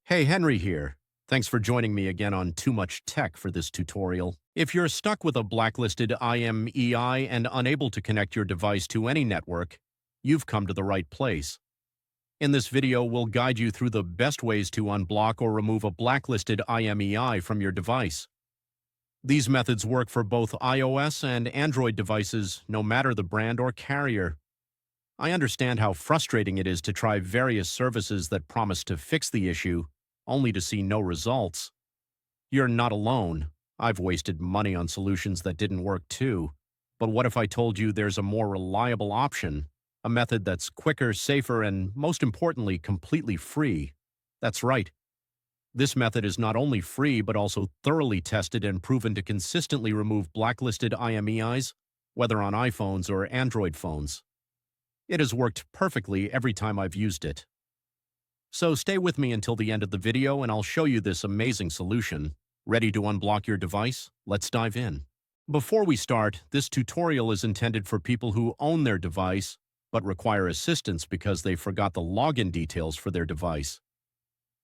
Hey, Henry here. Thanks for joining me again on Too Much Tech for this tutorial. If you're stuck with a blacklisted IMEI and unable to connect your device to any network, you've come to the right place. In this video, we'll guide you through the best ways to unblock or remove a blacklisted IMEI from your device. These methods work for both iOS and Android devices, no matter the brand or carrier. I understand how frustrating it is to try various services that promise to fix the issue, only to see no results. You're not alone. I've wasted money on solutions that didn't work too. But what if I told you there's a more reliable option, a method that's quicker, safer, and most importantly, completely free? That's right. This method is not only free, but also thoroughly tested and proven to consistently remove blacklisted IMEIs, whether on iPhones or Android phones. It has worked perfectly every time I've used it. So stay with me until the end of the video and I'll show you this amazing solution. Ready to unblock your device? Let's dive in. Before we start, this tutorial is intended for people who own their device but require assistance because they forgot the login details for their device.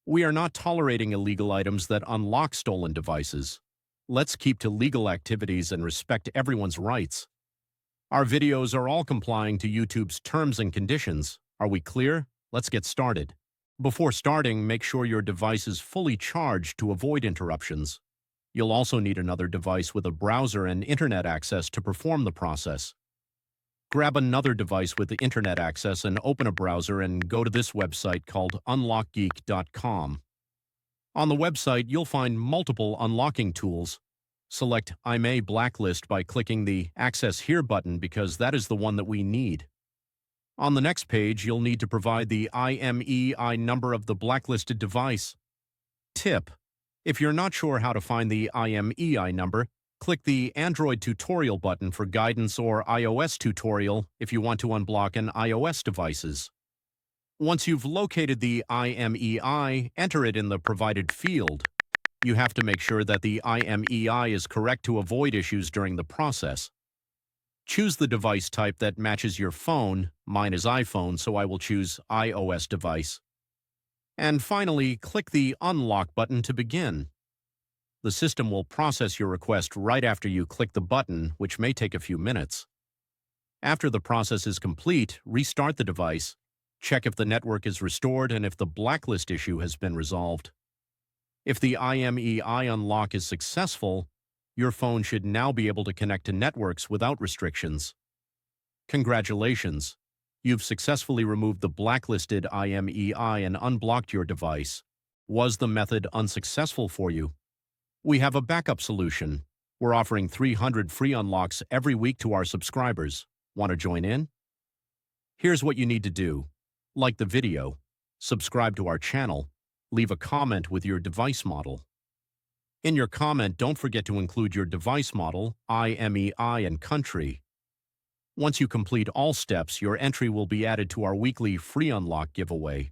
We are not tolerating illegal items that unlock stolen devices. Let's keep to legal activities and respect everyone's rights. Our videos are all complying to YouTube's terms and conditions. Are we clear? Let's get started. Before starting, make sure your device is fully charged to avoid interruptions. You'll also need another device with a browser and internet access to perform the process. Grab another device with the internet access and open a browser and go to this website called unlockgeek.com. On the website, you'll find multiple unlocking tools. Select IMEI Blacklist by clicking the Access Here button because that is the one that we need. On the next page, you'll need to provide the IMEI number of the blacklisted device. Tip: if you're not sure how to find the IMEI number, click the Android tutorial button for guidance or iOS tutorial if you want to unblock an iOS devices. Once you've located the IMEI, enter it in the provided field. You have to make sure that the IMEI is correct to avoid issues during the process. Choose the device type that matches your phone. Mine is iPhone, so I will choose iOS device. And finally, click the Unlock button to begin. The system will process your request right after you click the button, which may take a few minutes. After the process is complete, restart the device, check if the network is restored and if the blacklist issue has been resolved. If the IMEI unlock is successful, your phone should now be able to connect to networks without restrictions. Congratulations! You've successfully removed the blacklisted IMEI and unblocked your device. Was the method unsuccessful for you? We have a backup solution. We're offering 300 free unlocks every week to our subscribers. Want to join in? Here's what you need to do. Like the video, subscribe to our channel, leave a comment with your device model. In your comment, don't forget to include your device model, IMEI, and country. Once you complete all steps, your entry will be added to our weekly free unlock giveaway.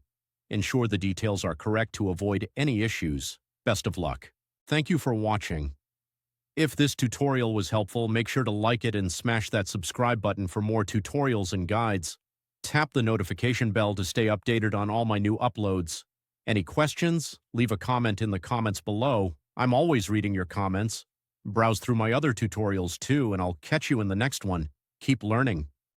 Ensure the details are correct to avoid any issues. Best of luck. Thank you for watching. If this tutorial was helpful, make sure to like it and smash that subscribe button for more tutorials and guides. Tap the notification bell to stay updated on all my new uploads. Any questions? Leave a comment in the comments below. I'm always reading your comments. Browse through my other tutorials too, and I'll catch you in the next one. Keep learning.